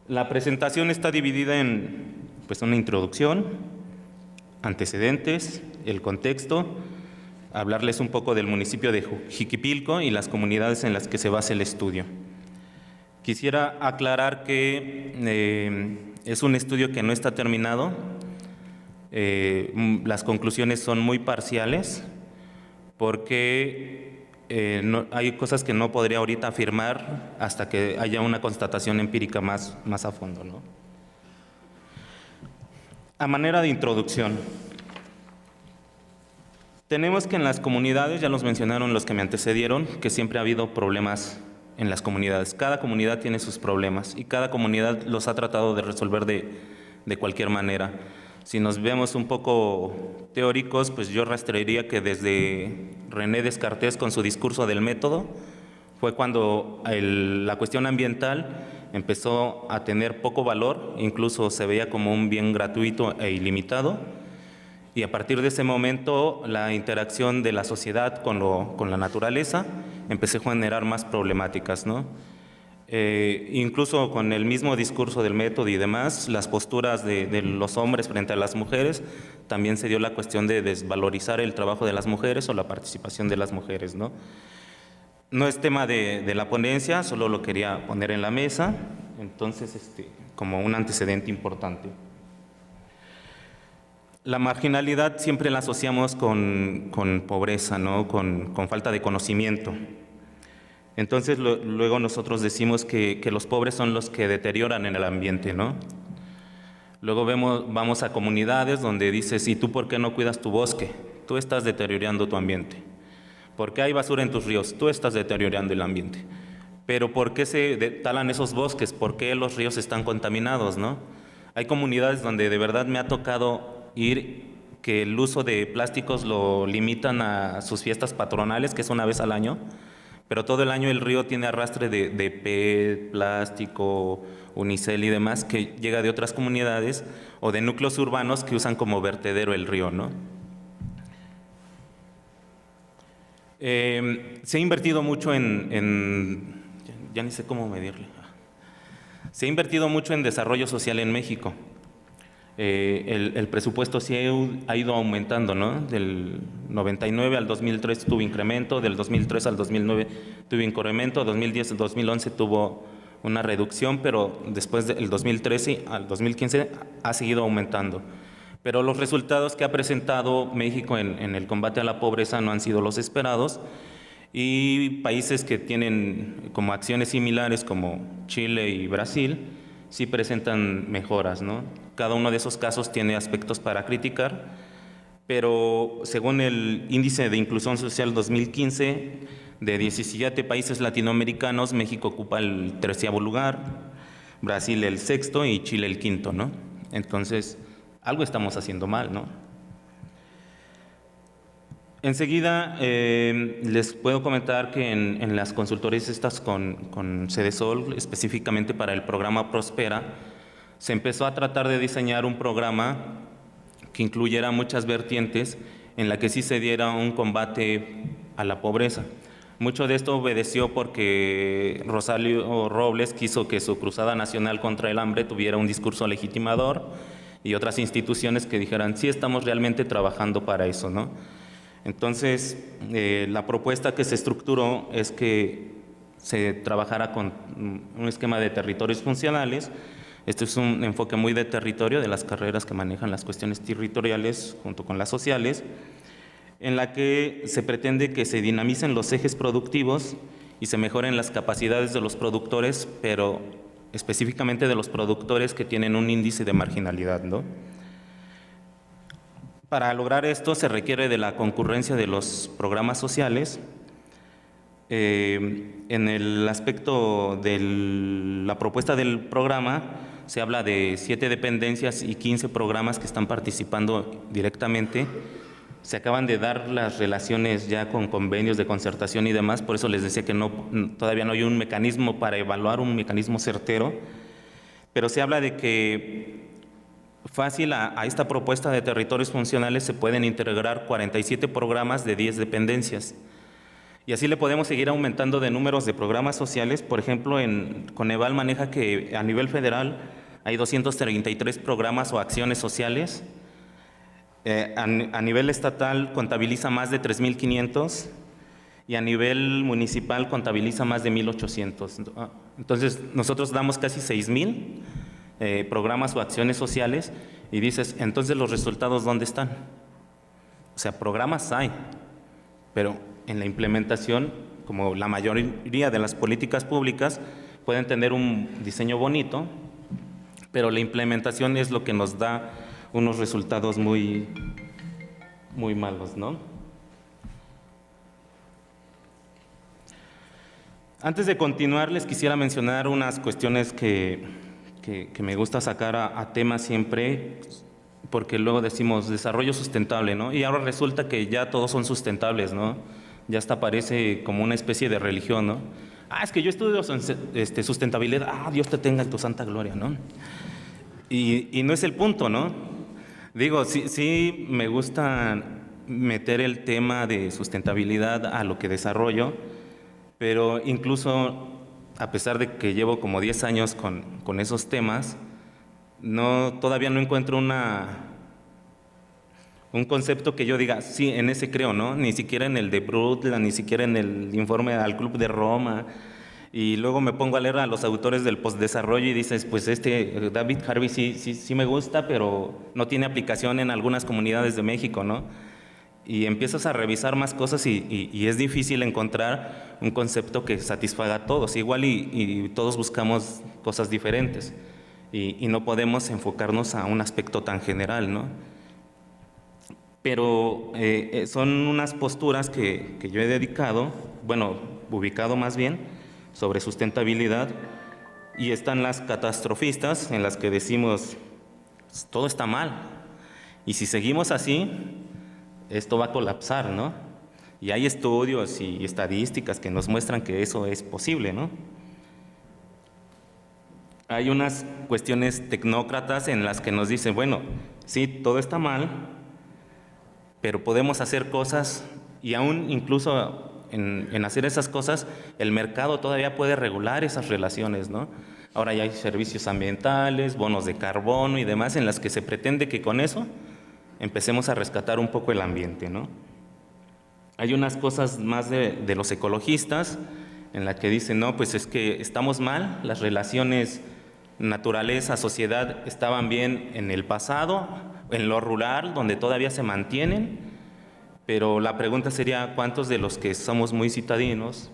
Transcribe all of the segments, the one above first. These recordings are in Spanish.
La presentación está dividida en pues, una introducción, antecedentes, el contexto, hablarles un poco del municipio de Jiquipilco y las comunidades en las que se basa el estudio. Quisiera aclarar que es un estudio que no está terminado, las conclusiones son muy parciales porque hay cosas que no podría ahorita afirmar hasta que haya una constatación empírica más a fondo, ¿no? A manera de introducción, tenemos que en las comunidades, ya los mencionaron los que me antecedieron, que siempre ha habido problemas en las comunidades. Cada comunidad tiene sus problemas y cada comunidad los ha tratado de resolver de cualquier manera. Si nos vemos un poco teóricos, pues yo rastrearía que desde René Descartes con su discurso del método, fue cuando la cuestión ambiental empezó a tener poco valor, incluso se veía como un bien gratuito e ilimitado, y a partir de ese momento la interacción de la sociedad con la naturaleza empezó a generar más problemáticas, ¿no? Incluso con el mismo discurso del método y demás, las posturas de los hombres frente a las mujeres, también se dio la cuestión de desvalorizar el trabajo de las mujeres o la participación de las mujeres, ¿no? No es tema de la ponencia, solo lo quería poner en la mesa, entonces como un antecedente importante. La marginalidad siempre la asociamos con pobreza, ¿no? Con falta de conocimiento. Entonces luego nosotros decimos que los pobres son los que deterioran en el ambiente, ¿no? Luego vamos a comunidades donde dices, ¿y tú por qué no cuidas tu bosque? Tú estás deteriorando tu ambiente. ¿Por qué hay basura en tus ríos? Tú estás deteriorando el ambiente. Pero ¿por qué se talan esos bosques? ¿Por qué los ríos están contaminados, no? Hay comunidades donde de verdad me ha tocado ir que el uso de plásticos lo limitan a sus fiestas patronales, que es una vez al año, pero todo el año el río tiene arrastre de PET, plástico, unicel y demás, que llega de otras comunidades o de núcleos urbanos que usan como vertedero el río, ¿no? Se ha invertido mucho ya ni sé cómo medirle. Se ha invertido mucho en desarrollo social en México. El presupuesto sí ha ido aumentando, ¿no? Del 99 al 2003 tuvo incremento, del 2003 al 2009 tuvo incremento, 2010 al 2011 tuvo una reducción, pero después del 2013 al 2015 ha seguido aumentando. Pero los resultados que ha presentado México en el combate a la pobreza no han sido los esperados, y países que tienen como acciones similares como Chile y Brasil sí presentan mejoras, ¿no? Cada uno de esos casos tiene aspectos para criticar, pero según el Índice de Inclusión Social 2015, de 17 países latinoamericanos, México ocupa el 13º lugar, Brasil el 6º y Chile el 5º, ¿no? Entonces, algo estamos haciendo mal, ¿no? Enseguida les puedo comentar que en las consultorías estas con Cedesol, específicamente para el programa Prospera, se empezó a tratar de diseñar un programa que incluyera muchas vertientes en la que sí se diera un combate a la pobreza. Mucho de esto obedeció porque Rosario Robles quiso que su Cruzada Nacional contra el Hambre tuviera un discurso legitimador y otras instituciones que dijeran, sí estamos realmente trabajando para eso, ¿no? Entonces, la propuesta que se estructuró es que se trabajara con un esquema de territorios funcionales. Este es un enfoque muy de territorio, de las carreras que manejan las cuestiones territoriales junto con las sociales, en la que se pretende que se dinamicen los ejes productivos y se mejoren las capacidades de los productores, pero específicamente de los productores que tienen un índice de marginalidad, ¿no? Para lograr esto se requiere de la concurrencia de los programas sociales. En el aspecto de la propuesta del programa se habla de 7 dependencias y 15 programas que están participando directamente. Se acaban de dar las relaciones ya con convenios de concertación y demás, por eso les decía que todavía no hay un mecanismo para evaluar, un mecanismo certero, pero se habla de que fácil a esta propuesta de territorios funcionales se pueden integrar 47 programas de 10 dependencias Y así le podemos seguir aumentando de números de programas sociales. Por ejemplo, Coneval maneja que a nivel federal hay 233 programas o acciones sociales. A nivel estatal contabiliza más de 3,500 y a nivel municipal contabiliza más de 1,800. Entonces, nosotros damos casi 6,000 programas o acciones sociales y dices, entonces, ¿los resultados dónde están? O sea, programas hay, pero en la implementación, como la mayoría de las políticas públicas, pueden tener un diseño bonito, pero la implementación es lo que nos da unos resultados muy malos, ¿no? Antes de continuar, les quisiera mencionar unas cuestiones que me gusta sacar a tema siempre, porque luego decimos desarrollo sustentable, ¿no? Y ahora resulta que ya todos son sustentables, ¿no? Ya hasta parece como una especie de religión, ¿no? Es que yo estudio sustentabilidad, Dios te tenga en tu santa gloria, ¿no? Y no es el punto, ¿no? Digo, sí me gusta meter el tema de sustentabilidad a lo que desarrollo, pero incluso a pesar de que llevo como 10 años con esos temas, todavía no encuentro un concepto que yo diga, sí, en ese creo, ¿no? Ni siquiera en el de Brundtland, ni siquiera en el informe al Club de Roma. Y luego me pongo a leer a los autores del postdesarrollo y dices, pues David Harvey sí me gusta, pero no tiene aplicación en algunas comunidades de México, ¿no? Y empiezas a revisar más cosas y es difícil encontrar un concepto que satisfaga a todos. Igual y todos buscamos cosas diferentes y no podemos enfocarnos a un aspecto tan general, ¿no? Pero son unas posturas que yo he dedicado, bueno, ubicado más bien, sobre sustentabilidad, y están las catastrofistas en las que decimos, todo está mal, y si seguimos así, esto va a colapsar, ¿no? Y hay estudios y estadísticas que nos muestran que eso es posible, ¿no? Hay unas cuestiones tecnócratas en las que nos dicen, bueno, sí, todo está mal, pero podemos hacer cosas y aún incluso en hacer esas cosas, el mercado todavía puede regular esas relaciones, ¿no? Ahora ya hay servicios ambientales, bonos de carbono y demás en las que se pretende que con eso empecemos a rescatar un poco el ambiente, ¿no? Hay unas cosas más de los ecologistas en las que dicen, no, pues es que estamos mal, las relaciones naturaleza-sociedad estaban bien en el pasado, en lo rural, donde todavía se mantienen, pero la pregunta sería, ¿cuántos de los que somos muy citadinos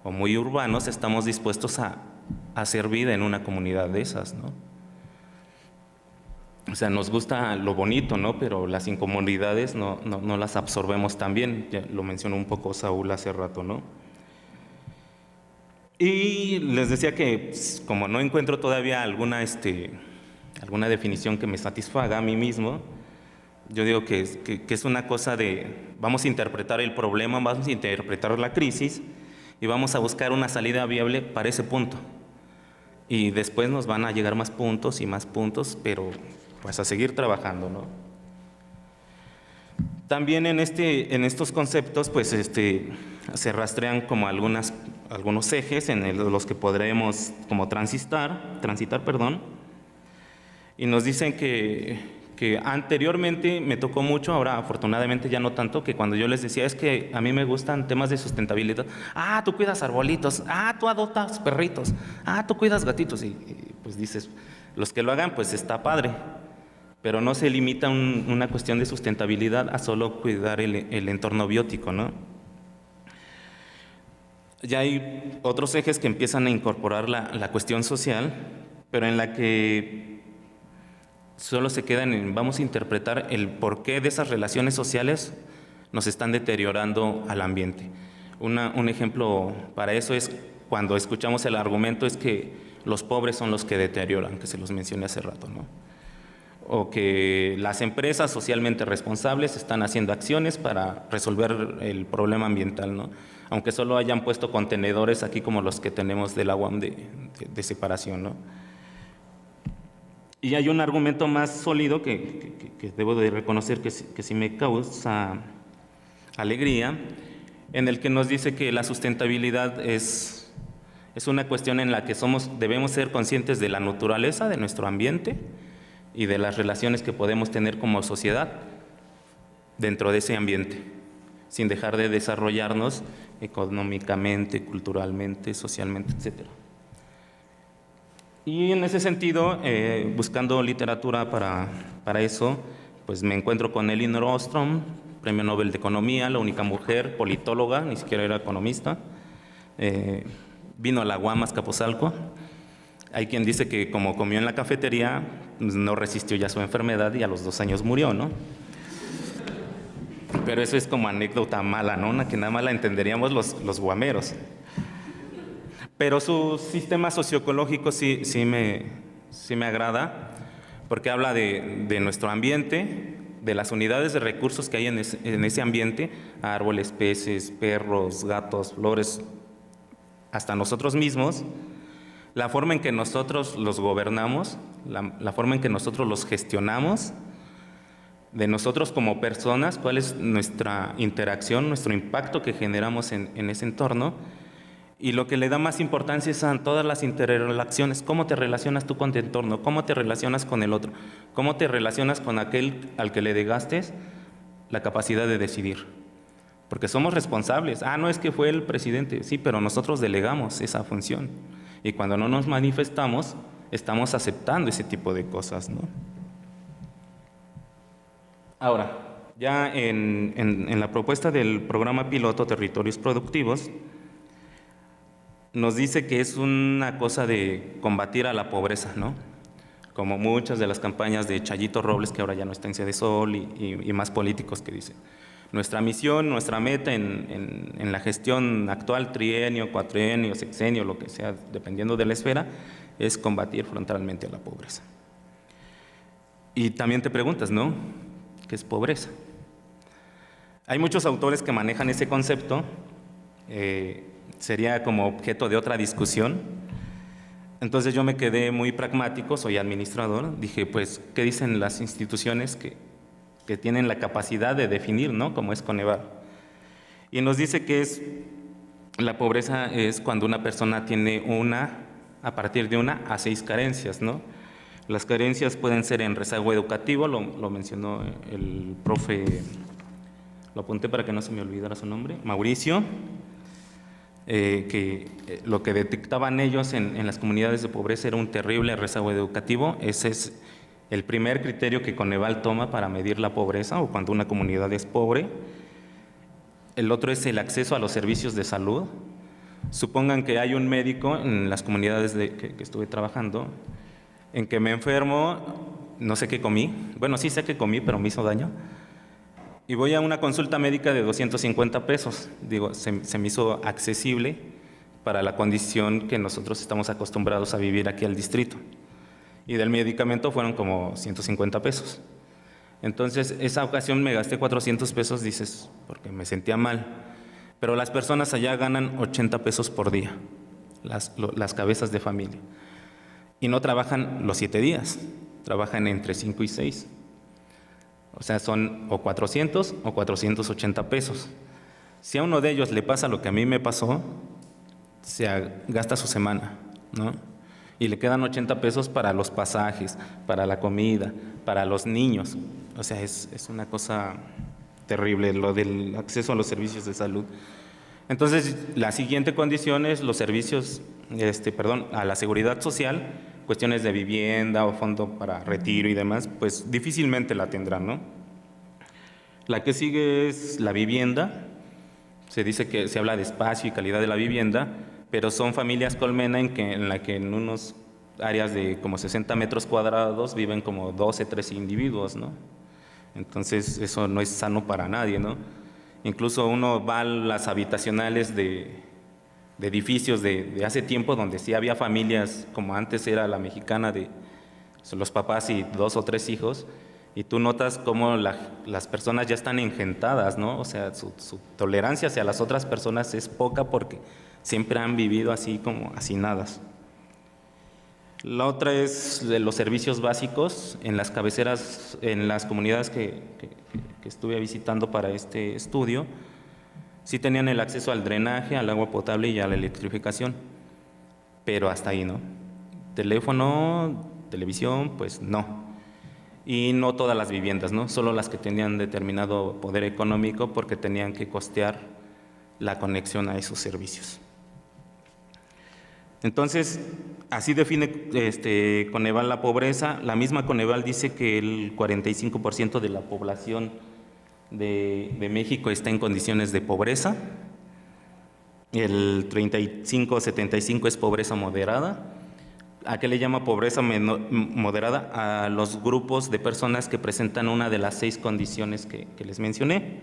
o muy urbanos estamos dispuestos a hacer vida en una comunidad de esas, ¿no? O sea, nos gusta lo bonito, ¿no? Pero las incomodidades no las absorbemos tan bien. Ya lo mencionó un poco Saúl hace rato, ¿no? Y les decía que como no encuentro todavía alguna definición que me satisfaga a mí mismo, yo digo que es una cosa de vamos a interpretar el problema, vamos a interpretar la crisis y vamos a buscar una salida viable para ese punto. Y después nos van a llegar más puntos y más puntos, pero pues a seguir trabajando, ¿no? También en estos conceptos pues se rastrean como algunos ejes en los que podremos como transitar, y nos dicen que anteriormente me tocó mucho, ahora afortunadamente ya no tanto, que cuando yo les decía es que a mí me gustan temas de sustentabilidad, tú cuidas arbolitos, tú adoptas perritos, tú cuidas gatitos, y pues dices, los que lo hagan pues está padre, pero no se limita una cuestión de sustentabilidad a solo cuidar el entorno biótico, ¿no? Ya hay otros ejes que empiezan a incorporar la cuestión social, pero en la que solo se quedan en vamos a interpretar el porqué de esas relaciones sociales nos están deteriorando al ambiente. Un ejemplo para eso es cuando escuchamos el argumento es que los pobres son los que deterioran, que se los mencioné hace rato, ¿no? O que las empresas socialmente responsables están haciendo acciones para resolver el problema ambiental, ¿no? Aunque solo hayan puesto contenedores aquí como los que tenemos de la UAM de separación, ¿no? Y hay un argumento más sólido que debo de reconocer que sí me causa alegría, en el que nos dice que la sustentabilidad es una cuestión en la que debemos ser conscientes de la naturaleza de nuestro ambiente y de las relaciones que podemos tener como sociedad dentro de ese ambiente, sin dejar de desarrollarnos económicamente, culturalmente, socialmente, etc. Y en ese sentido, buscando literatura para eso, pues me encuentro con Elinor Ostrom, Premio Nobel de Economía, la única mujer politóloga, ni siquiera era economista. Vino a la UAM Azcapotzalco. Hay quien dice que como comió en la cafetería, pues no resistió ya su enfermedad y a los 2 años murió, ¿no? Pero eso es como anécdota mala, ¿no? Una que nada más la entenderíamos los guameros. Pero su sistema socioecológico sí me agrada, porque habla de nuestro ambiente, de las unidades de recursos que hay en ese ambiente, árboles, peces, perros, gatos, flores, hasta nosotros mismos, la forma en que nosotros los gobernamos, la forma en que nosotros los gestionamos, de nosotros como personas, cuál es nuestra interacción, nuestro impacto que generamos en ese entorno, y lo que le da más importancia es a todas las interrelaciones, cómo te relacionas tú con tu entorno, cómo te relacionas con el otro, cómo te relacionas con aquel al que le degastes la capacidad de decidir. Porque somos responsables. No es que fue el presidente, sí, pero nosotros delegamos esa función. Y cuando no nos manifestamos, estamos aceptando ese tipo de cosas, ¿no? Ahora, ya en la propuesta del programa piloto Territorios Productivos, nos dice que es una cosa de combatir a la pobreza, ¿no? Como muchas de las campañas de Chayito Robles, que ahora ya no está en Cedesol, y más políticos que dicen. Nuestra misión, nuestra meta en la gestión actual, trienio, cuatrienio, sexenio, lo que sea, dependiendo de la esfera, es combatir frontalmente a la pobreza. Y también te preguntas, ¿no? ¿Qué es pobreza? Hay muchos autores que manejan ese concepto, sería como objeto de otra discusión. Entonces yo me quedé muy pragmático, soy administrador, dije, pues, ¿qué dicen las instituciones que tienen la capacidad de definir, ¿no? Como es Coneval? Y nos dice que la pobreza es cuando una persona tiene a partir de 1 a 6 carencias, ¿no? Las carencias pueden ser en rezago educativo, lo mencionó el profe, lo apunté para que no se me olvidara su nombre, Mauricio, que lo que detectaban ellos en las comunidades de pobreza era un terrible rezago educativo. Ese es el primer criterio que Coneval toma para medir la pobreza o cuando una comunidad es pobre. El otro es el acceso a los servicios de salud. Supongan que hay un médico en las comunidades que estuve trabajando, en que me enfermo, no sé qué comí, bueno, sí sé qué comí, pero me hizo daño, y voy a una consulta médica de 250 pesos. Digo, se me hizo accesible para la condición que nosotros estamos acostumbrados a vivir aquí al distrito. Y del medicamento fueron como 150 pesos. Entonces, esa ocasión me gasté 400 pesos, dices, porque me sentía mal. Pero las personas allá ganan 80 pesos por día, las cabezas de familia. Y no trabajan los 7 días, trabajan entre 5 y 6. O sea, son o 400 o 480 pesos. Si a uno de ellos le pasa lo que a mí me pasó, gasta su semana, ¿no? Y le quedan 80 pesos para los pasajes, para la comida, para los niños. O sea, es una cosa terrible lo del acceso a los servicios de salud. Entonces, la siguiente condición es los servicios, a la seguridad social, cuestiones de vivienda o fondo para retiro y demás, pues difícilmente la tendrán, ¿no? La que sigue es la vivienda. Se dice que se habla de espacio y calidad de la vivienda, pero son familias colmena en la que en unos áreas de como 60 metros cuadrados viven como 12, 13 individuos, ¿no? Entonces eso no es sano para nadie, ¿no? Incluso uno va a las habitacionales de edificios de hace tiempo donde sí había familias, como antes era la mexicana, de los papás y 2 o 3 hijos, y tú notas cómo las personas ya están engentadas, ¿no? O sea, su tolerancia hacia las otras personas es poca porque siempre han vivido así como hacinadas. La otra es de los servicios básicos en las cabeceras, en las comunidades que estuve visitando para este estudio. Sí tenían el acceso al drenaje, al agua potable y a la electrificación, pero hasta ahí, ¿no? Teléfono, televisión, pues no. Y no todas las viviendas, ¿no? Solo las que tenían determinado poder económico porque tenían que costear la conexión a esos servicios. Entonces, así define Coneval la pobreza. La misma Coneval dice que el 45% de la población de México está en condiciones de pobreza. El 35-75 es pobreza moderada. ¿A qué le llama pobreza moderada? A los grupos de personas que presentan una de las 6 condiciones que les mencioné.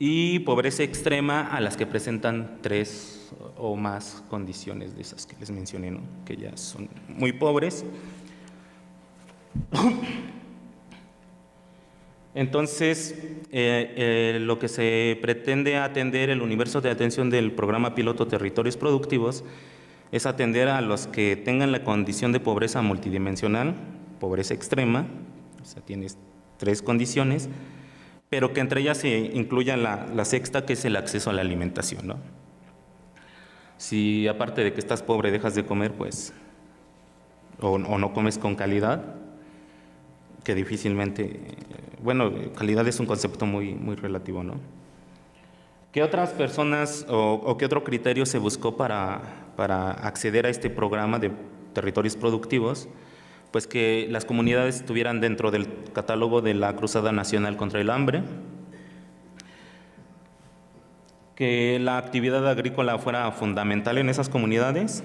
Y pobreza extrema a las que presentan 3 o más condiciones de esas que les mencioné, ¿no? Que ya son muy pobres. Entonces, lo que se pretende atender, el universo de atención del programa piloto Territorios Productivos, es atender a los que tengan la condición de pobreza multidimensional, pobreza extrema, o sea, tienes 3 condiciones, pero que entre ellas se incluya la sexta, que es el acceso a la alimentación, ¿no? Si aparte de que estás pobre dejas de comer, pues, o no comes con calidad, que difícilmente, bueno, calidad es un concepto muy relativo, ¿no? ¿Qué otras personas o qué otro criterio se buscó para acceder a este programa de territorios productivos? Pues que las comunidades estuvieran dentro del catálogo de la Cruzada Nacional contra el Hambre, que la actividad agrícola fuera fundamental en esas comunidades,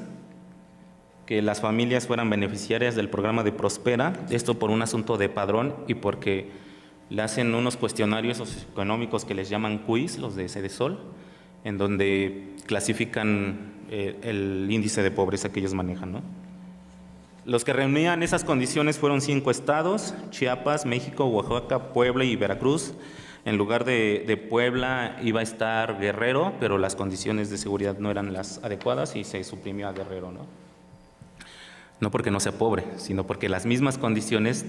que las familias fueran beneficiarias del programa de Prospera, esto por un asunto de padrón y porque le hacen unos cuestionarios socioeconómicos que les llaman quiz, los de Cedesol, en donde clasifican el índice de pobreza que ellos manejan, ¿no? Los que reunían esas condiciones fueron 5 estados: Chiapas, México, Oaxaca, Puebla y Veracruz. En lugar de Puebla iba a estar Guerrero, pero las condiciones de seguridad no eran las adecuadas y se suprimió a Guerrero, ¿no? No porque no sea pobre, sino porque las mismas condiciones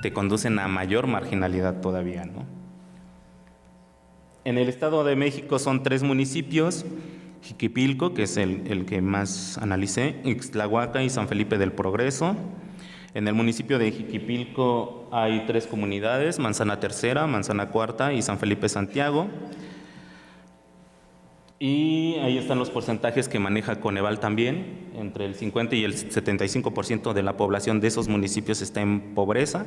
te conducen a mayor marginalidad todavía, ¿no? En el Estado de México son 3 municipios: Jiquipilco, que es el que más analicé, Ixtlahuaca y San Felipe del Progreso. En el municipio de Jiquipilco hay 3 comunidades: Manzana Tercera, Manzana Cuarta y San Felipe Santiago. Y ahí están los porcentajes que maneja Coneval también. Entre el 50 y el 75% de la población de esos municipios está en pobreza,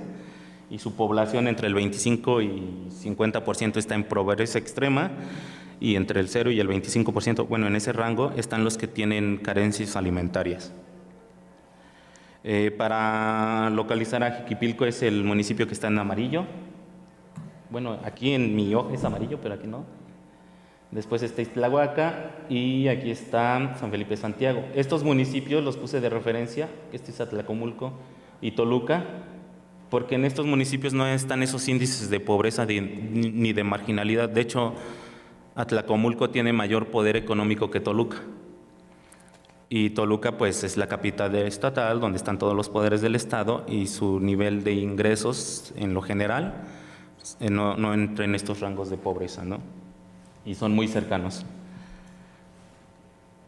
y su población entre el 25 y 50% está en pobreza extrema, y entre el 0 y el 25%, bueno, en ese rango están los que tienen carencias alimentarias. Para localizar a Jiquipilco es el municipio que está en amarillo. Bueno, aquí en mi hoja es amarillo, pero aquí no. Después está Ixtlahuaca y aquí está San Felipe Santiago. Estos municipios los puse de referencia, este es Atlacomulco y Toluca, porque en estos municipios no están esos índices de pobreza ni de marginalidad. De hecho, Atlacomulco tiene mayor poder económico que Toluca. Y Toluca pues es la capital estatal, donde están todos los poderes del Estado, y su nivel de ingresos en lo general no entra en estos rangos de pobreza, ¿no? Y son muy cercanos.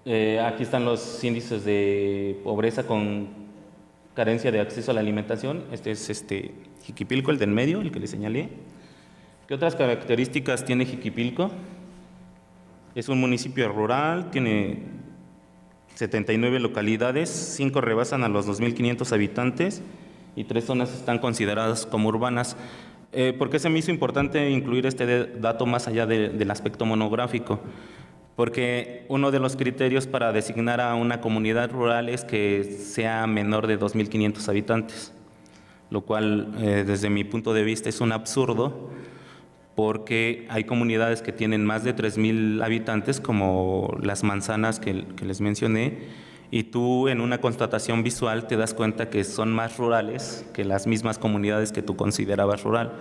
Aquí están los índices de pobreza con carencia de acceso a la alimentación. Este es Jiquipilco, el del medio, el que le señalé. ¿Qué otras características tiene Jiquipilco? Es un municipio rural, tiene 79 localidades, 5 rebasan a los 2.500 habitantes y 3 zonas están consideradas como urbanas. ¿Por qué se me hizo importante incluir este dato más allá del aspecto monográfico? Porque uno de los criterios para designar a una comunidad rural es que sea menor de 2.500 habitantes, lo cual desde mi punto de vista es un absurdo, porque hay comunidades que tienen más de 3.000 habitantes, como Las Manzanas que les mencioné, y tú en una constatación visual te das cuenta que son más rurales que las mismas comunidades que tú considerabas rural.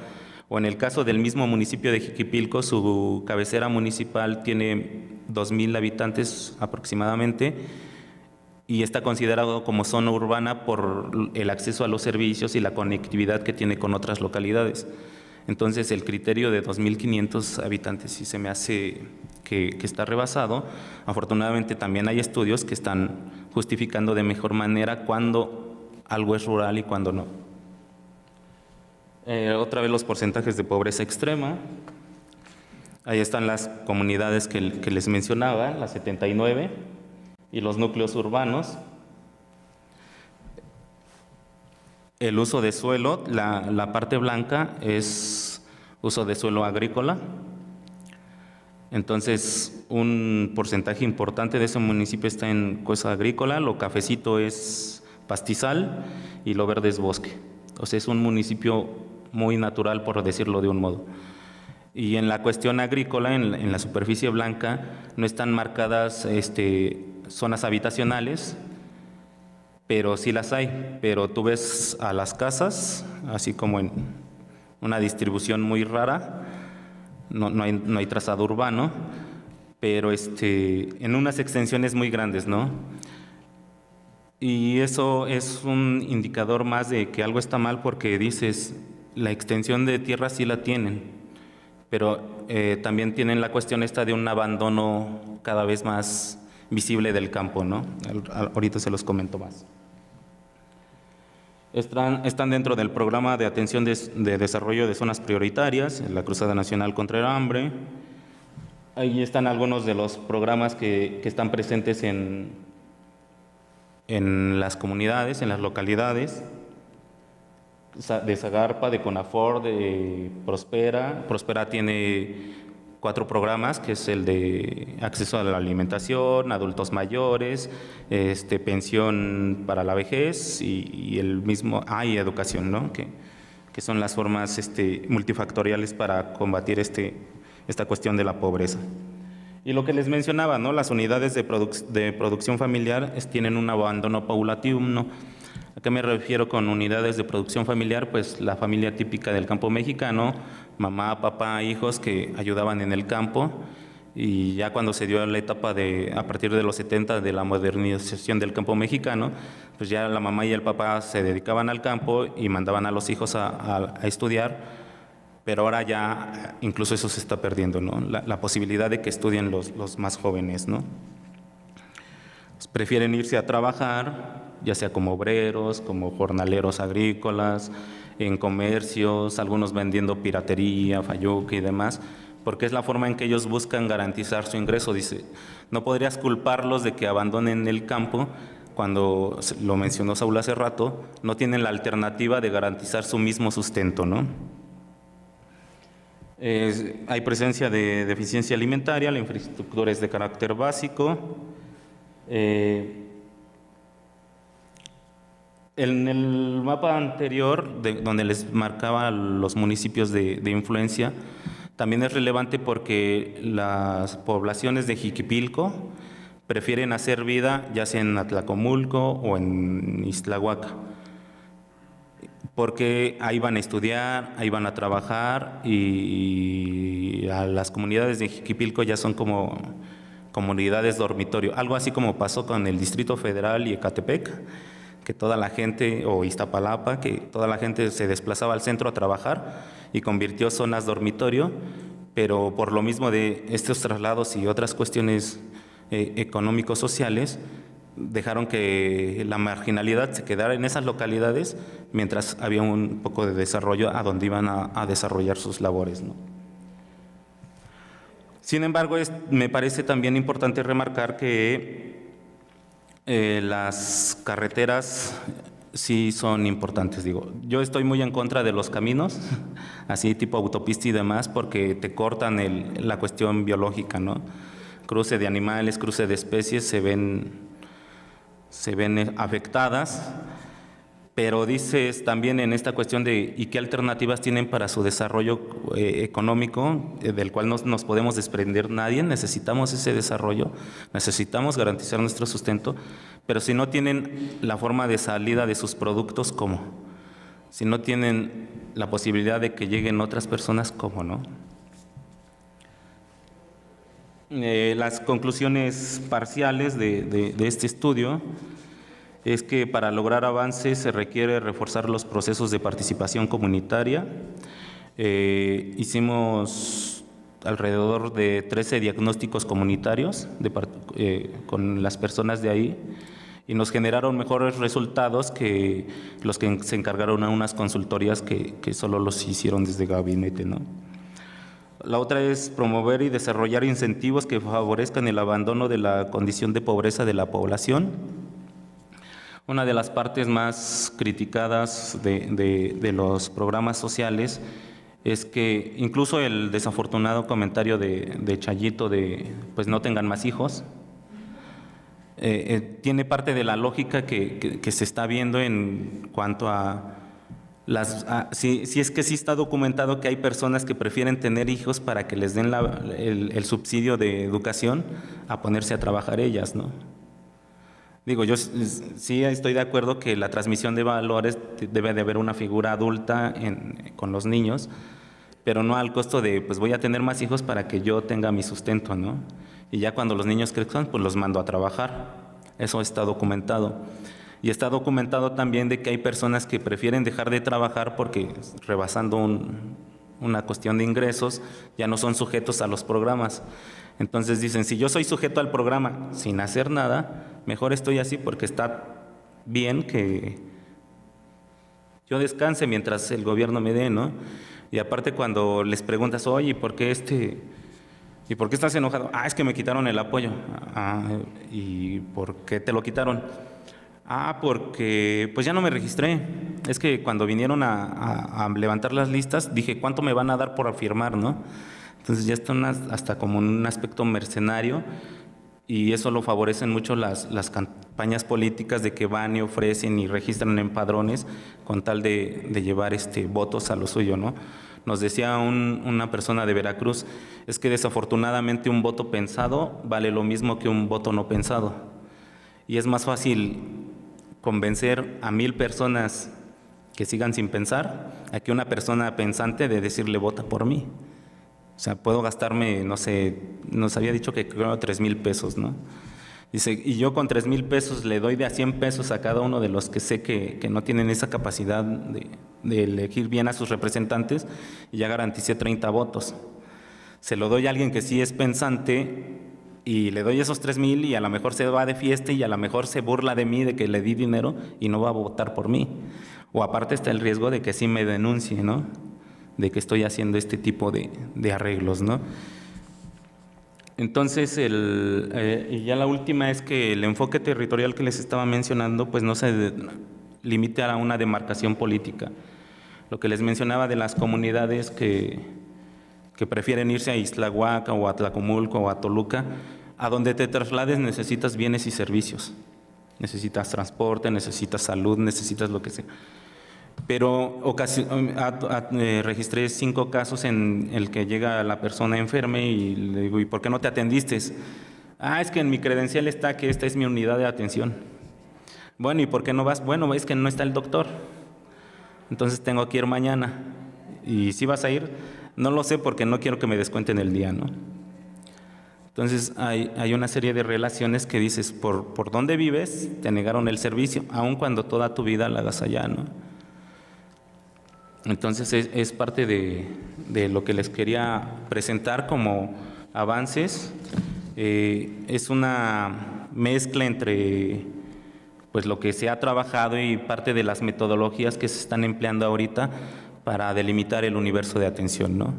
O en el caso del mismo municipio de Jiquipilco, su cabecera municipal tiene 2.000 habitantes aproximadamente y está considerado como zona urbana por el acceso a los servicios y la conectividad que tiene con otras localidades. Entonces el criterio de 2.500 habitantes sí se me hace que está rebasado. Afortunadamente también hay estudios que están justificando de mejor manera cuándo algo es rural y cuándo no. Otra vez los porcentajes de pobreza extrema. Ahí están las comunidades que les mencionaba, las 79, y los núcleos urbanos. El uso de suelo, la parte blanca es uso de suelo agrícola. Entonces, un porcentaje importante de ese municipio está en cosa agrícola, lo cafecito es pastizal y lo verde es bosque. O sea, es un municipio muy natural, por decirlo de un modo. Y en la cuestión agrícola, en la superficie blanca, no están marcadas zonas habitacionales, pero sí las hay. Pero tú ves a las casas, así como en una distribución muy rara, no hay trazado urbano, pero en unas extensiones muy grandes, ¿no? Y eso es un indicador más de que algo está mal, porque dices, la extensión de tierra sí la tienen, pero también tienen la cuestión esta de un abandono cada vez más visible del campo, ¿no? Ahorita se los comento más. Están dentro del programa de atención de desarrollo de zonas prioritarias, en la Cruzada Nacional contra el Hambre. Ahí están algunos de los programas que están presentes en las comunidades, en las localidades, de Zagarpa, de CONAFOR, de Prospera. Prospera tiene 4 programas, que es el de acceso a la alimentación, adultos mayores, pensión para la vejez y el mismo, y educación, ¿no? Que son las formas multifactoriales para combatir esta cuestión de la pobreza. Y lo que les mencionaba, ¿no? Las unidades de producción familiar tienen un abandono paulatino, ¿no? ¿A qué me refiero con unidades de producción familiar? Pues la familia típica del campo mexicano, mamá, papá, hijos que ayudaban en el campo, y ya cuando se dio la etapa a partir de los 70 de la modernización del campo mexicano, pues ya la mamá y el papá se dedicaban al campo y mandaban a los hijos a estudiar, pero ahora ya incluso eso se está perdiendo, ¿no? La posibilidad de que estudien los más jóvenes, ¿no? Pues prefieren irse a trabajar, ya sea como obreros, como jornaleros agrícolas, en comercios, algunos vendiendo piratería, fayuca y demás, porque es la forma en que ellos buscan garantizar su ingreso. Dice, no podrías culparlos de que abandonen el campo cuando, lo mencionó Saúl hace rato, no tienen la alternativa de garantizar su mismo sustento, ¿no? Hay presencia de deficiencia alimentaria, la infraestructura es de carácter básico. En el mapa anterior, donde les marcaba los municipios de influencia, también es relevante porque las poblaciones de Jiquipilco prefieren hacer vida ya sea en Atlacomulco o en Ixtlahuaca, porque ahí van a estudiar, ahí van a trabajar, y a las comunidades de Jiquipilco ya son como comunidades dormitorio, algo así como pasó con el Distrito Federal y Ecatepec, que toda la gente, o Iztapalapa, que toda la gente se desplazaba al centro a trabajar y convirtió zonas dormitorio, pero por lo mismo de estos traslados y otras cuestiones económicos sociales, dejaron que la marginalidad se quedara en esas localidades mientras había un poco de desarrollo a donde iban a desarrollar sus labores, ¿no? Sin embargo, me parece también importante remarcar que las carreteras sí son importantes. Digo, yo estoy muy en contra de los caminos, así tipo autopista y demás, porque te cortan la cuestión biológica, ¿no? Cruce de animales, cruce de especies se ven afectadas, pero dices también en esta cuestión de ¿y qué alternativas tienen para su desarrollo económico, del cual no nos podemos desprender nadie? Necesitamos ese desarrollo, necesitamos garantizar nuestro sustento, pero si no tienen la forma de salida de sus productos, ¿cómo? Si no tienen la posibilidad de que lleguen otras personas, ¿cómo no? Las conclusiones parciales de este estudio es que para lograr avances se requiere reforzar los procesos de participación comunitaria, Hicimos alrededor de 13 diagnósticos comunitarios con las personas de ahí y nos generaron mejores resultados que los que se encargaron a unas consultorías que solo los hicieron desde gabinete, ¿no? La otra es promover y desarrollar incentivos que favorezcan el abandono de la condición de pobreza de la población. Una de las partes más criticadas de los programas sociales es que incluso el desafortunado comentario de Chayito de pues no tengan más hijos, tiene parte de la lógica que se está viendo en cuanto a si es que sí está documentado que hay personas que prefieren tener hijos para que les den el subsidio de educación a ponerse a trabajar ellas, ¿no? Digo, yo sí estoy de acuerdo que la transmisión de valores debe de haber una figura adulta con los niños, pero no al costo de, pues voy a tener más hijos para que yo tenga mi sustento, ¿no? Y ya cuando los niños crezcan, pues los mando a trabajar. Eso está documentado. Y está documentado también de que hay personas que prefieren dejar de trabajar porque rebasando una cuestión de ingresos ya no son sujetos a los programas. Entonces dicen, si yo soy sujeto al programa sin hacer nada, mejor estoy así porque está bien que yo descanse mientras el gobierno me dé, ¿no? Y aparte cuando les preguntas, oye, ¿por qué estás enojado? Es que me quitaron el apoyo. ¿Y por qué te lo quitaron? Porque pues ya no me registré. Es que cuando vinieron a levantar las listas, dije, ¿cuánto me van a dar por firmar, no? Entonces ya está hasta como un aspecto mercenario y eso lo favorecen mucho las campañas políticas de que van y ofrecen y registran en padrones con tal de llevar votos a lo suyo, ¿no? Nos decía una persona de Veracruz, es que desafortunadamente un voto pensado vale lo mismo que un voto no pensado. Y es más fácil convencer a 1000 personas que sigan sin pensar a que una persona pensante de decirle vota por mí. O sea, puedo gastarme, no sé, nos había dicho que creo 3,000 pesos, ¿no? Dice, y yo con 3,000 pesos le doy de a 100 pesos a cada uno de los que sé que no tienen esa capacidad de elegir bien a sus representantes y ya garanticé 30 votos. Se lo doy a alguien que sí es pensante y le doy esos 3,000 y a lo mejor se va de fiesta y a lo mejor se burla de mí de que le di dinero y no va a votar por mí. O aparte está el riesgo de que sí me denuncie, ¿no? De que estoy haciendo este tipo de arreglos, ¿no? Entonces, y ya la última es que el enfoque territorial que les estaba mencionando, pues no se limite a una demarcación política. Lo que les mencionaba de las comunidades que prefieren irse a Ixtlahuaca o a Tlacomulco o a Toluca, a donde te traslades necesitas bienes y servicios. Necesitas transporte, necesitas salud, necesitas lo que sea. Pero registré 5 casos en el que llega la persona enferma y le digo, ¿y por qué no te atendiste? Es que en mi credencial está que esta es mi unidad de atención. Bueno, ¿y por qué no vas? Bueno, es que no está el doctor. Entonces tengo que ir mañana. ¿Y si vas a ir? No lo sé porque no quiero que me descuenten el día, ¿no? Entonces hay una serie de relaciones que dices, por dónde vives, te negaron el servicio, aun cuando toda tu vida la hagas allá, ¿no? Entonces es parte de lo que les quería presentar como avances. Es una mezcla entre pues lo que se ha trabajado y parte de las metodologías que se están empleando ahorita para delimitar el universo de atención, ¿no?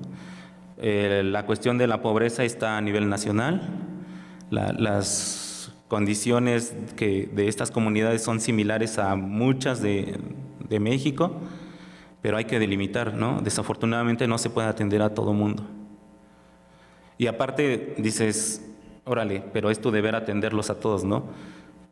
La cuestión de la pobreza está a nivel nacional. Las condiciones de estas comunidades son similares a muchas de México, pero hay que delimitar, ¿no? Desafortunadamente no se puede atender a todo mundo. Y aparte dices, órale, pero es tu deber atenderlos a todos, ¿no?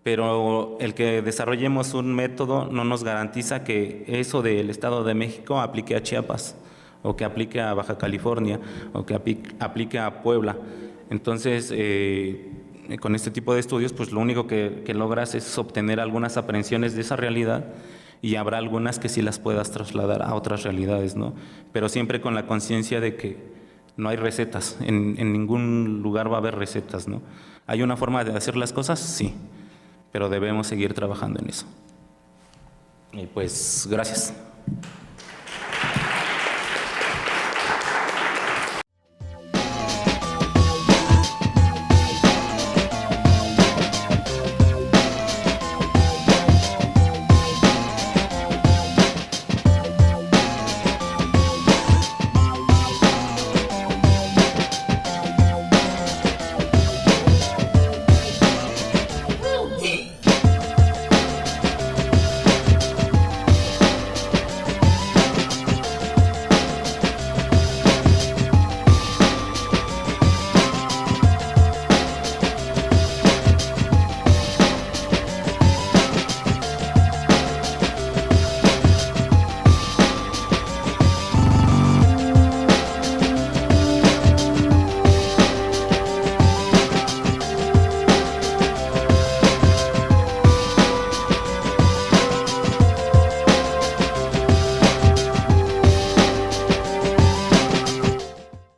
Pero el que desarrollemos un método no nos garantiza que eso del Estado de México aplique a Chiapas, o que aplique a Baja California, o que aplique a Puebla. Entonces, con este tipo de estudios, pues lo único que logras es obtener algunas aprehensiones de esa realidad y habrá algunas que sí las puedas trasladar a otras realidades, ¿no? Pero siempre con la conciencia de que no hay recetas, en ningún lugar va a haber recetas, ¿no? ¿Hay una forma de hacer las cosas? Sí, pero debemos seguir trabajando en eso. Y pues, gracias.